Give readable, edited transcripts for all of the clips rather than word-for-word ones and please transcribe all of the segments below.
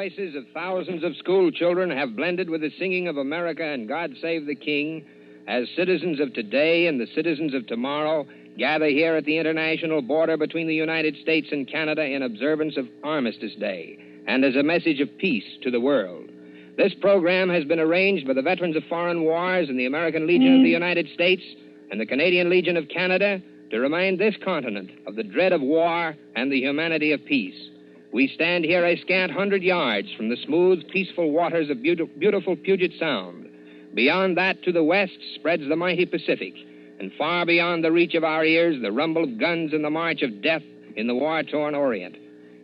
voices of thousands of school children have blended with the singing of America and God Save the King as citizens of today and the citizens of tomorrow gather here at the international border between the United States and Canada in observance of Armistice Day and as a message of peace to the world. This program has been arranged by the Veterans of Foreign Wars and the American Legion of the United States and the Canadian Legion of Canada to remind this continent of the dread of war and the humanity of peace. We stand here a scant 100 yards from the smooth, peaceful waters of beautiful Puget Sound. Beyond that, to the west, spreads the mighty Pacific, and far beyond the reach of our ears, the rumble of guns and the march of death in the war-torn Orient.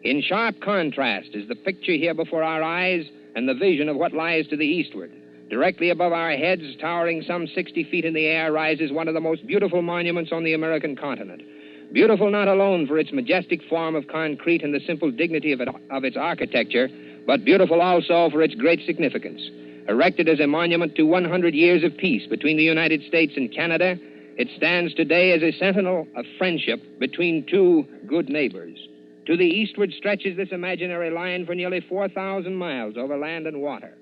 In sharp contrast is the picture here before our eyes and the vision of what lies to the eastward. Directly above our heads, towering some 60 feet in the air, rises one of the most beautiful monuments on the American continent. Beautiful not alone for its majestic form of concrete and the simple dignity of its architecture, but beautiful also for its great significance. Erected as a monument to 100 years of peace between the United States and Canada, it stands today as a sentinel of friendship between two good neighbors. To the eastward stretches this imaginary line for nearly 4,000 miles over land and water.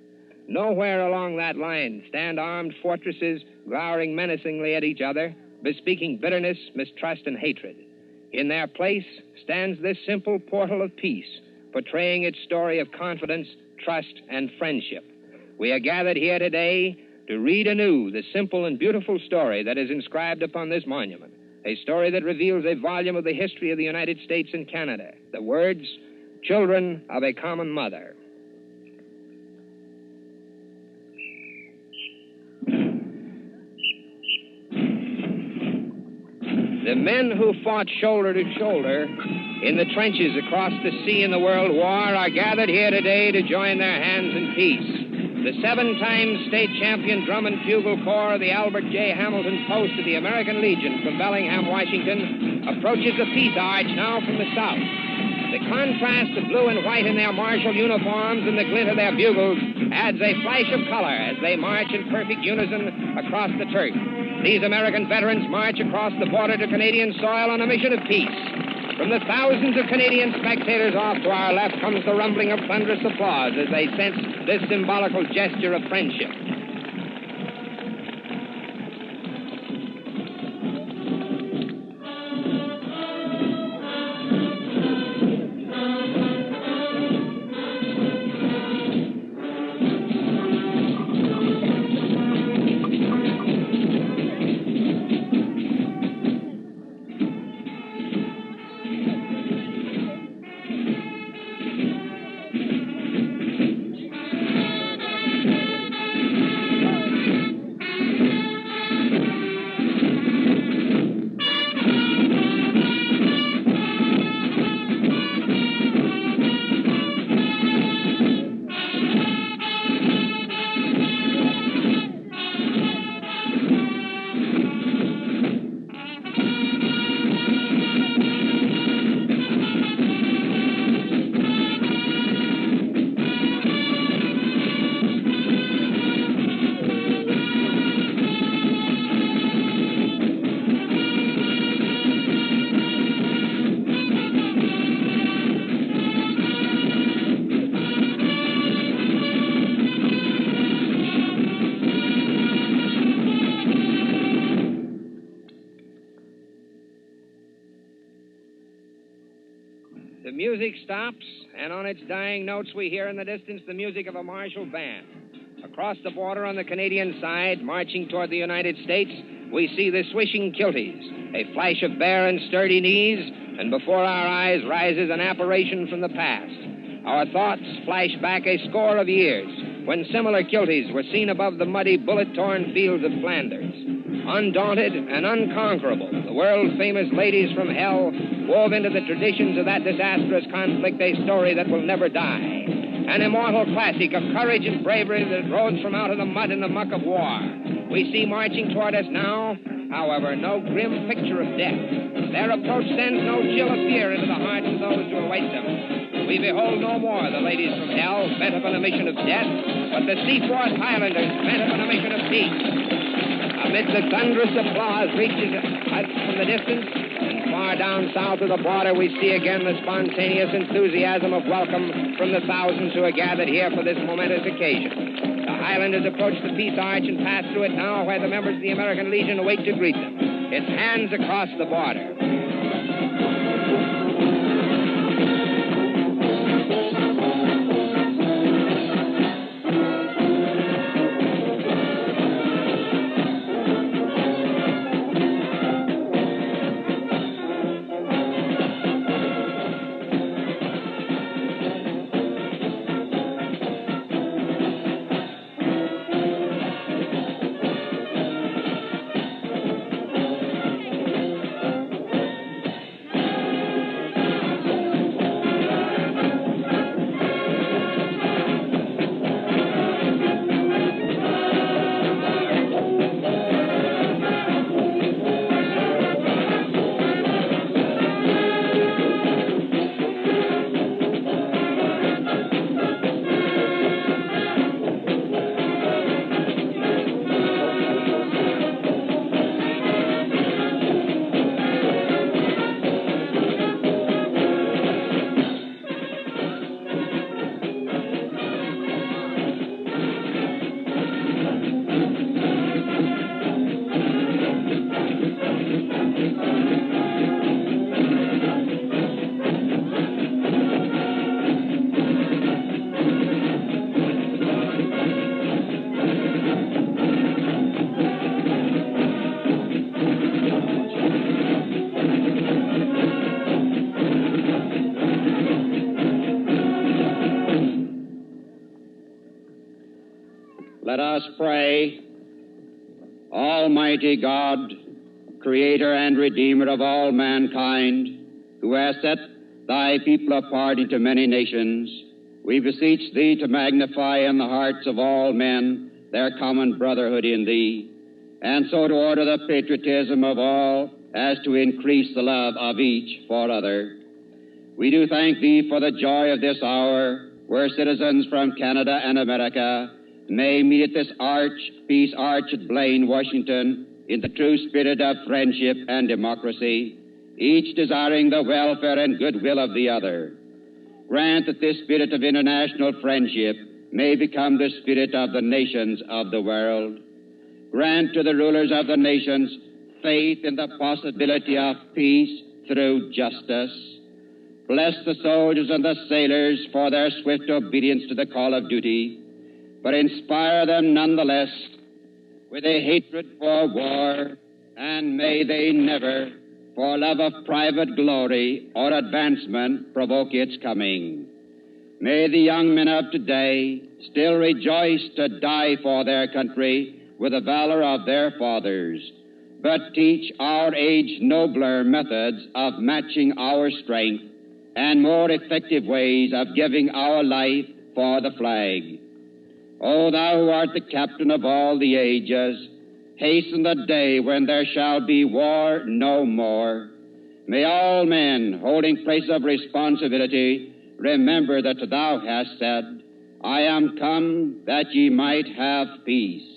Nowhere along that line stand armed fortresses glowering menacingly at each other, bespeaking bitterness, mistrust, and hatred. In their place stands this simple portal of peace, portraying its story of confidence, trust, and friendship. We are gathered here today to read anew the simple and beautiful story that is inscribed upon this monument, a story that reveals a volume of the history of the United States and Canada. The words, Children of a Common Mother. The men who fought shoulder to shoulder in the trenches across the sea in the World War are gathered here today to join their hands in peace. The 7-time state champion drum and bugle corps of the Albert J. Hamilton Post of the American Legion from Bellingham, Washington, approaches the Peace Arch now from the south. The contrast of blue and white in their martial uniforms and the glint of their bugles adds a flash of color as they march in perfect unison across the turf. These American veterans march across the border to Canadian soil on a mission of peace. From the thousands of Canadian spectators off to our left comes the rumbling of thunderous applause as they sense this symbolical gesture of friendship. The music stops, and on its dying notes we hear in the distance the music of a martial band. Across the border on the Canadian side, marching toward the United States, we see the swishing kilties, a flash of bare and sturdy knees, and before our eyes rises an apparition from the past. Our thoughts flash back a score of years, when similar kilties were seen above the muddy, bullet-torn fields of Flanders. Undaunted and unconquerable, the world-famous ladies from hell wove into the traditions of that disastrous conflict a story that will never die. An immortal classic of courage and bravery that rose from out of the mud and the muck of war. We see marching toward us now, however, no grim picture of death. Their approach sends no chill of fear into the hearts of those who await them. We behold no more the ladies from hell bent upon a mission of death, but the Seaforth Highlanders bent upon a mission of peace. Amid the thunderous applause reaches us from the distance, and Far down south of the border, we see again the spontaneous enthusiasm of welcome from the thousands who are gathered here for this momentous occasion. The Highlanders approach the Peace Arch and pass through it now where the members of the American Legion await to greet them. It's hands across the border. Let us pray. Almighty God, Creator and Redeemer of all mankind, who hast set thy people apart into many nations, we beseech thee to magnify in the hearts of all men their common brotherhood in thee, and so to order the patriotism of all as to increase the love of each for other. We do thank thee for the joy of this hour, where citizens from Canada and America may meet at this Peace Arch at Blaine, Washington, in the true spirit of friendship and democracy, each desiring the welfare and goodwill of the other. Grant that this spirit of international friendship may become the spirit of the nations of the world. Grant to the rulers of the nations faith in the possibility of peace through justice. Bless the soldiers and the sailors for their swift obedience to the call of duty, but inspire them nonetheless with a hatred for war, and may they never, for love of private glory or advancement, provoke its coming. May the young men of today still rejoice to die for their country with the valor of their fathers, but teach our age nobler methods of matching our strength and more effective ways of giving our life for the flag. O thou who art the captain of all the ages, hasten the day when there shall be war no more. May all men holding place of responsibility remember that thou hast said, I am come that ye might have peace.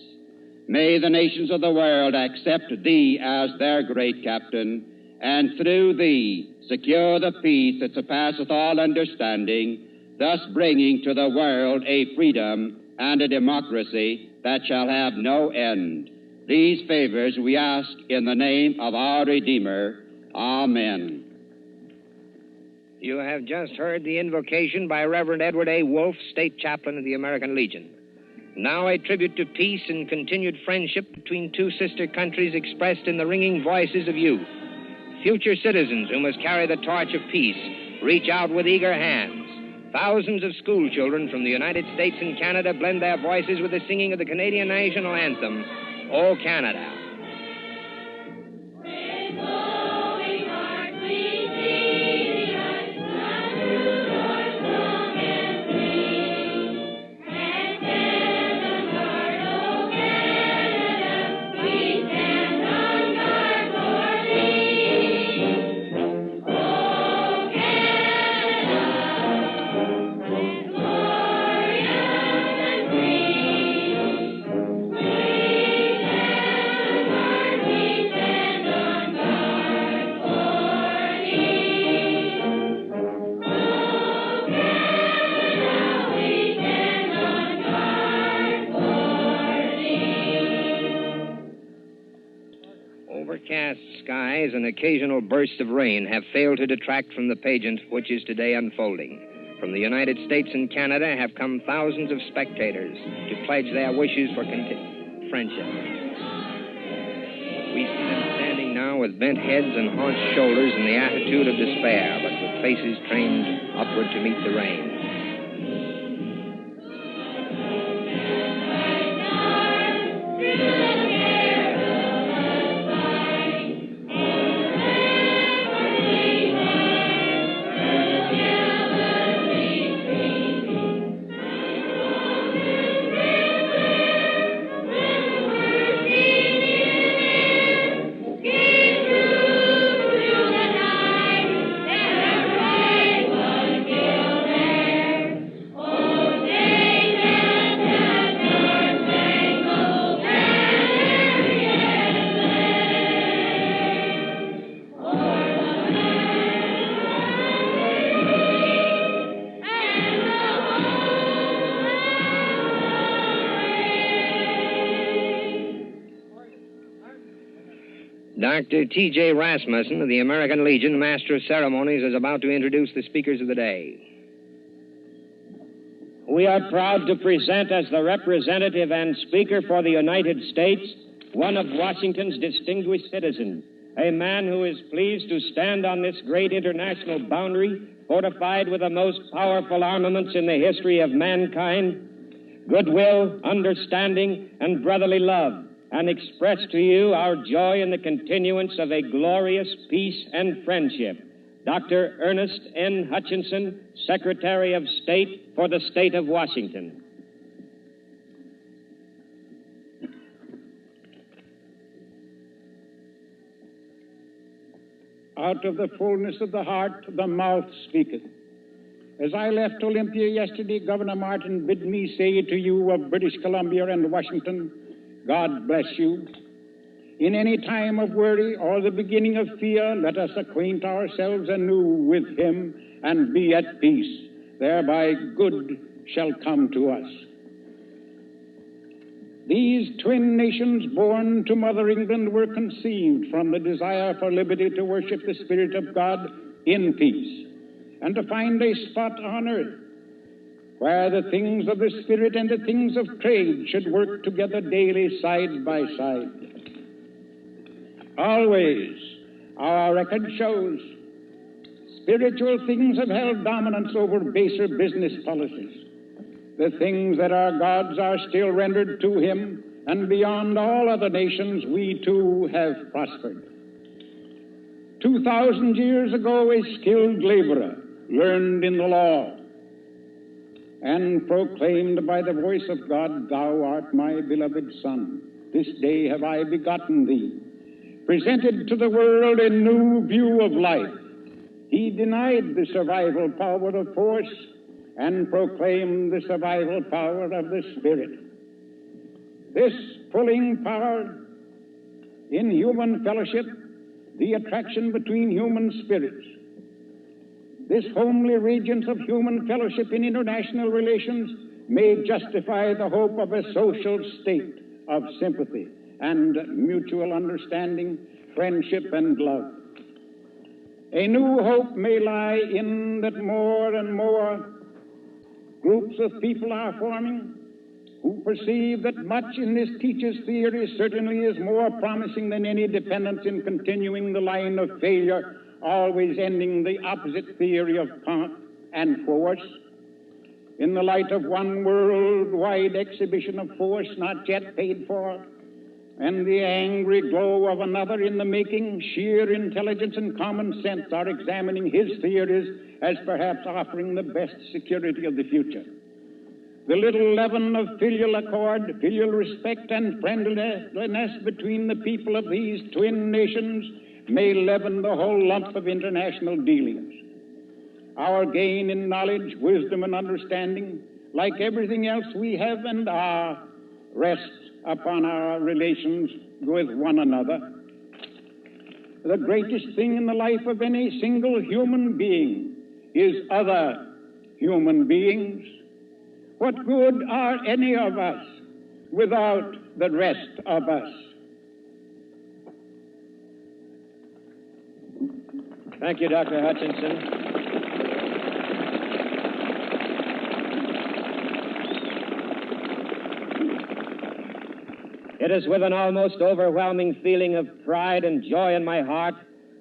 May the nations of the world accept thee as their great captain, and through thee secure the peace that surpasseth all understanding, thus bringing to the world a freedom and a democracy that shall have no end. These favors we ask in the name of our Redeemer. Amen. You have just heard the invocation by Reverend Edward A. Wolfe, State Chaplain of the American Legion. Now a tribute to peace and continued friendship between two sister countries expressed in the ringing voices of youth. Future citizens who must carry the torch of peace reach out with eager hands. Thousands of school children from the United States and Canada blend their voices with the singing of the Canadian national anthem, O Canada. Overcast skies and occasional bursts of rain have failed to detract from the pageant which is today unfolding. From the United States and Canada have come thousands of spectators to pledge their wishes for friendship. We see them standing now with bent heads and hunched shoulders in the attitude of despair, but with faces trained upward to meet the rain. Dr. T.J. Rasmussen of the American Legion, Master of Ceremonies, is about to introduce the speakers of the day. We are proud to present as the representative and speaker for the United States one of Washington's distinguished citizens, a man who is pleased to stand on this great international boundary, fortified with the most powerful armaments in the history of mankind, goodwill, understanding, and brotherly love, and express to you our joy in the continuance of a glorious peace and friendship. Dr. Ernest N. Hutchinson, Secretary of State for the State of Washington. Out of the fullness of the heart, the mouth speaketh. As I left Olympia yesterday, Governor Martin bid me say to you of British Columbia and Washington, God bless you. In any time of worry or the beginning of fear, let us acquaint ourselves anew with him and be at peace. Thereby good shall come to us. These twin nations born to Mother England were conceived from the desire for liberty to worship the Spirit of God in peace and to find a spot on earth where the things of the Spirit and the things of trade should work together daily side by side. Always, our record shows, spiritual things have held dominance over baser business policies. The things that are God's are still rendered to him, and beyond all other nations, we too have prospered. 2,000 years ago, a skilled laborer learned in the law and proclaimed by the voice of God, Thou art my beloved Son. This day have I begotten thee. Presented to the world a new view of life. He denied the survival power of force and proclaimed the survival power of the Spirit. This pulling power in human fellowship, the attraction between human spirits, this homely radiance of human fellowship in international relations may justify the hope of a social state of sympathy and mutual understanding, friendship, and love. A new hope may lie in that more and more groups of people are forming who perceive that much in this teacher's theory certainly is more promising than any dependence in continuing the line of failure, always ending the opposite theory of pomp and force. In the light of one worldwide exhibition of force not yet paid for, and the angry glow of another in the making, sheer intelligence and common sense are examining his theories as perhaps offering the best security of the future. The little leaven of filial accord, filial respect, and friendliness between the people of these twin nations may leaven the whole lump of international dealings. Our gain in knowledge, wisdom, and understanding, like everything else we have and are, rests upon our relations with one another. The greatest thing in the life of any single human being is other human beings. What good are any of us without the rest of us? Thank you, Dr. Hutchinson. It is with an almost overwhelming feeling of pride and joy in my heart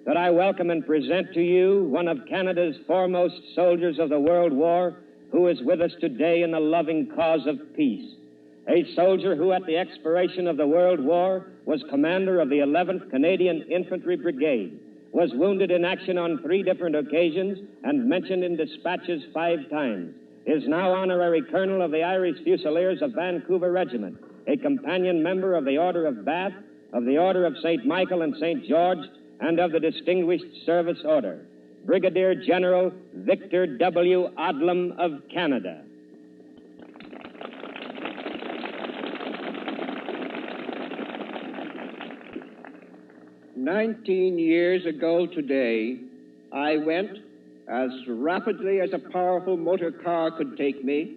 that I welcome and present to you one of Canada's foremost soldiers of the World War who is with us today in the loving cause of peace. A soldier who at the expiration of the World War was commander of the 11th Canadian Infantry Brigade, was wounded in action on 3 different occasions and mentioned in dispatches 5 times, is now honorary colonel of the Irish Fusiliers of Vancouver Regiment, a companion member of the Order of Bath, of the Order of St. Michael and St. George, and of the Distinguished Service Order, Brigadier General Victor W. Odlum of Canada. "19 years ago today, I went, as rapidly as a powerful motor car could take me,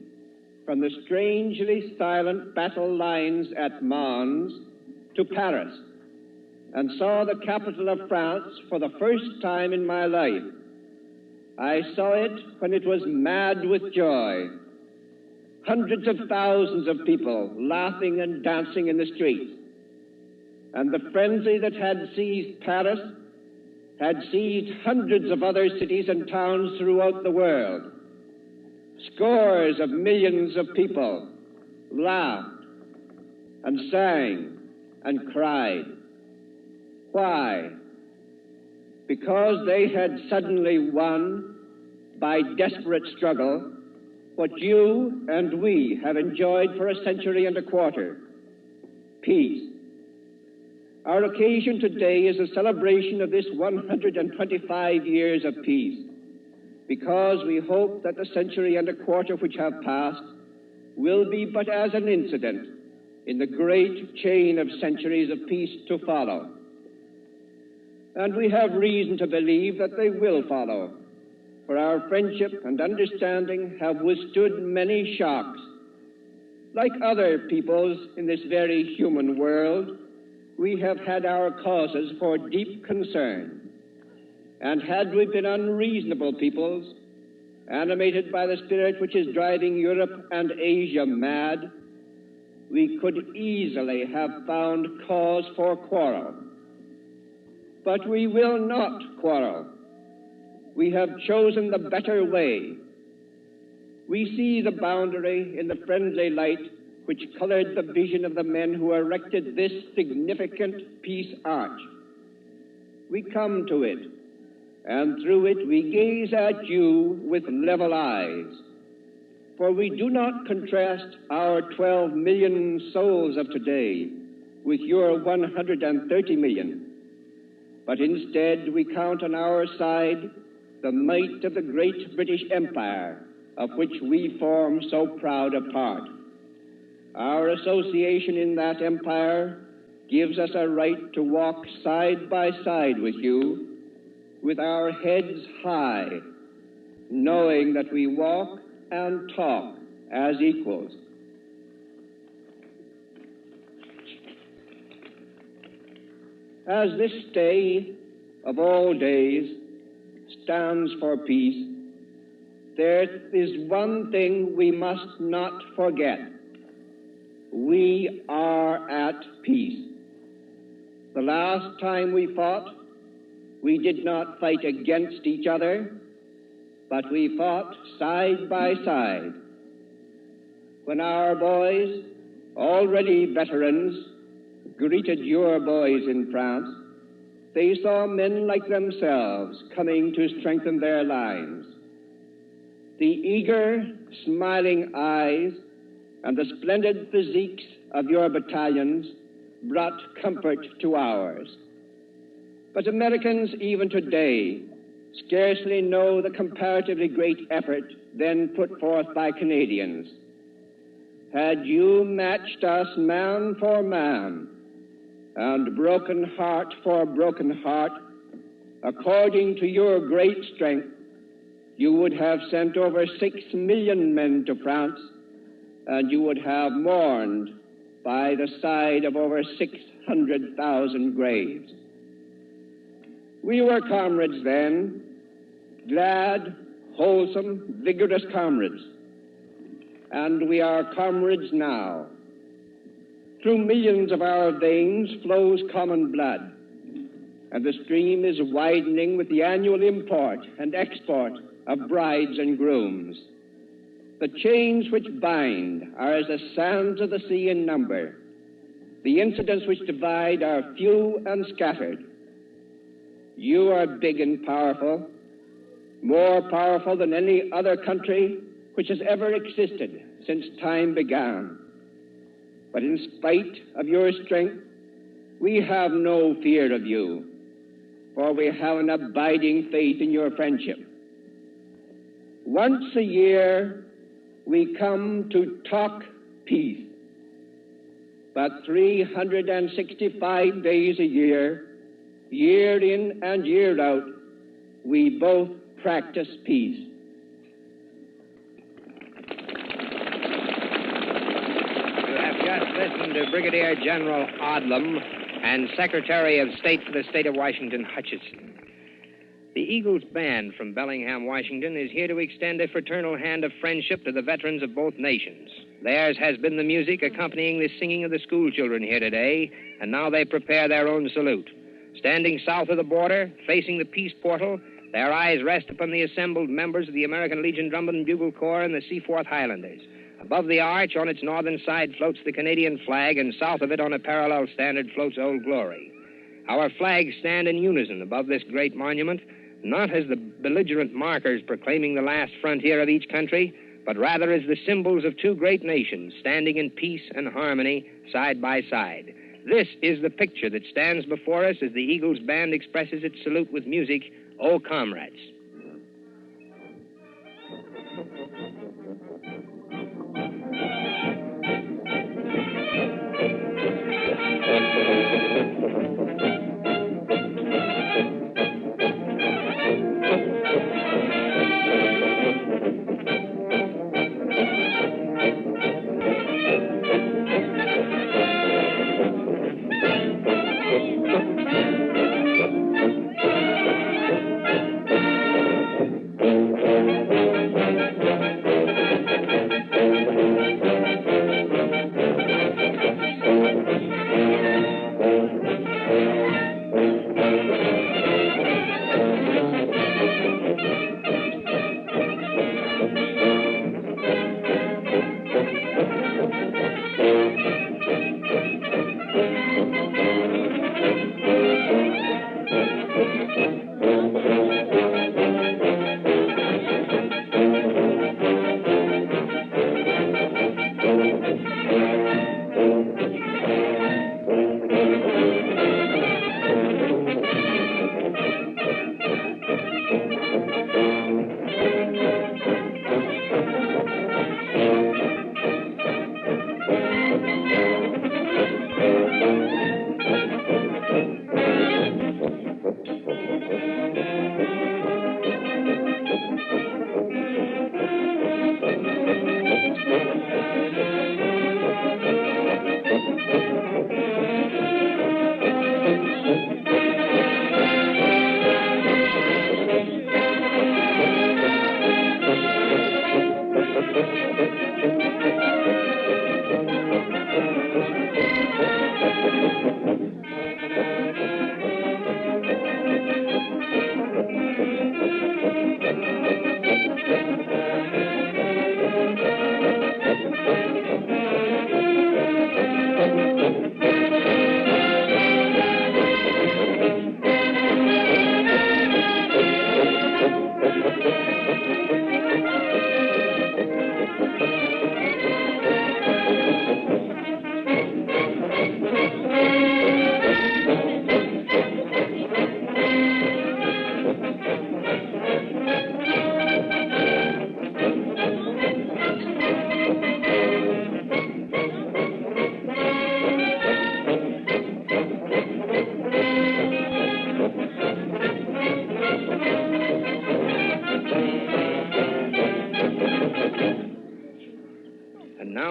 from the strangely silent battle lines at Mons to Paris, and saw the capital of France for the first time in my life. I saw it when it was mad with joy. Hundreds of thousands of people laughing and dancing in the streets. And the frenzy that had seized Paris had seized hundreds of other cities and towns throughout the world. Scores of millions of people laughed and sang and cried. Why? Because they had suddenly won, by desperate struggle, what you and we have enjoyed for a century and a quarter: peace. Our occasion today is a celebration of this 125 years of peace, because we hope that the century and a quarter which have passed will be but as an incident in the great chain of centuries of peace to follow. And we have reason to believe that they will follow, for our friendship and understanding have withstood many shocks. Like other peoples in this very human world, we have had our causes for deep concern. And had we been unreasonable peoples, animated by the spirit which is driving Europe and Asia mad, we could easily have found cause for quarrel. But we will not quarrel. We have chosen the better way. We see the boundary in the friendly light which colored the vision of the men who erected this significant peace arch. We come to it, and through it we gaze at you with level eyes. For we do not contrast our 12 million souls of today with your 130 million, but instead we count on our side the might of the great British Empire, of which we form so proud a part. Our association in that empire gives us a right to walk side by side with you, with our heads high, knowing that we walk and talk as equals. As this day of all days stands for peace, there is one thing we must not forget. We are at peace. The last time we fought, we did not fight against each other, but we fought side by side. When our boys, already veterans, greeted your boys in France, they saw men like themselves coming to strengthen their lines. The eager, smiling eyes and the splendid physiques of your battalions brought comfort to ours. But Americans, even today, scarcely know the comparatively great effort then put forth by Canadians. Had you matched us man for man, and broken heart for broken heart, according to your great strength, you would have sent over 6 million men to France, and you would have mourned by the side of over 600,000 graves. We were comrades then, glad, wholesome, vigorous comrades. And we are comrades now. Through millions of our veins flows common blood, and the stream is widening with the annual import and export of brides and grooms. The chains which bind are as the sands of the sea in number. The incidents which divide are few and scattered. You are big and powerful, more powerful than any other country which has ever existed since time began. But in spite of your strength, we have no fear of you, for we have an abiding faith in your friendship. Once a year, we come to talk peace, but 365 days a year, year in and year out, we both practice peace. You have just listened to Brigadier General Odlum and Secretary of State for the State of Washington, Hutchison. The Eagles Band from Bellingham, Washington, is here to extend a fraternal hand of friendship to the veterans of both nations. Theirs has been the music accompanying the singing of the school children here today, and now they prepare their own salute. Standing south of the border, facing the peace portal, their eyes rest upon the assembled members of the American Legion Drum and Bugle Corps and the Seaforth Highlanders. Above the arch, on its northern side, floats the Canadian flag, and south of it, on a parallel standard, floats Old Glory. Our flags stand in unison above this great monument, not as the belligerent markers proclaiming the last frontier of each country, but rather as the symbols of two great nations standing in peace and harmony side by side. This is the picture that stands before us as the Eagles Band expresses its salute with music, O Comrades.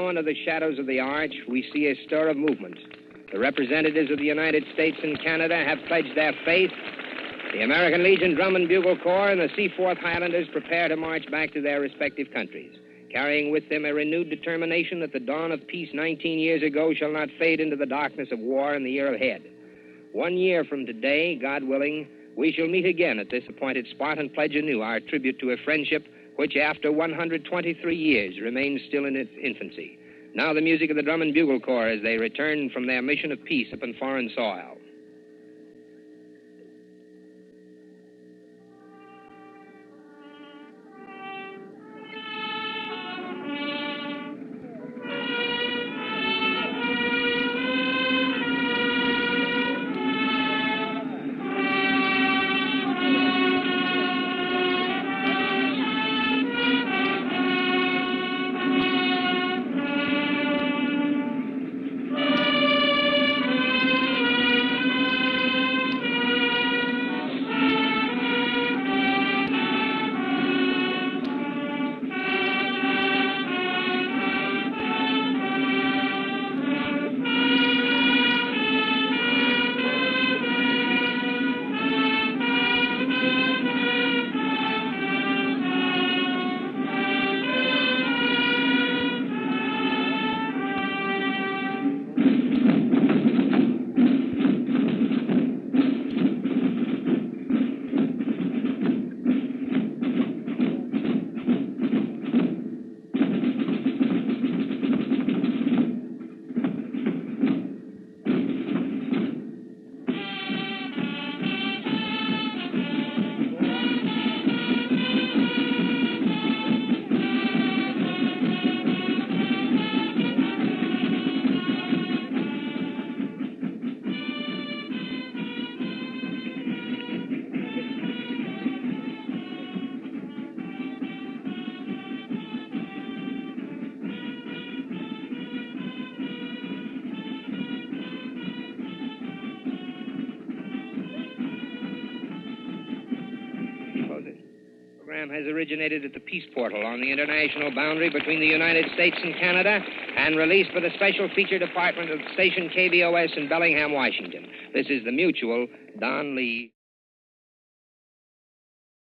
Under the shadows of the arch, we see a stir of movement. The representatives of the United States and Canada have pledged their faith, The American Legion Drum and Bugle Corps and the Seaforth Highlanders prepare to march back to their respective countries, carrying with them a renewed determination that the dawn of peace 19 years ago shall not fade into the darkness of war in the year ahead. 1 year from today, God willing, we shall meet again at this appointed spot and pledge anew our tribute to a friendship which, after 123 years, remains still in its infancy. Now the music of the Drum and Bugle Corps as they return from their mission of peace upon foreign soil. Has originated at the Peace Portal on the international boundary between the United States and Canada and released for the Special Feature Department of station KBOS in Bellingham, Washington. This is the Mutual, Don Lee.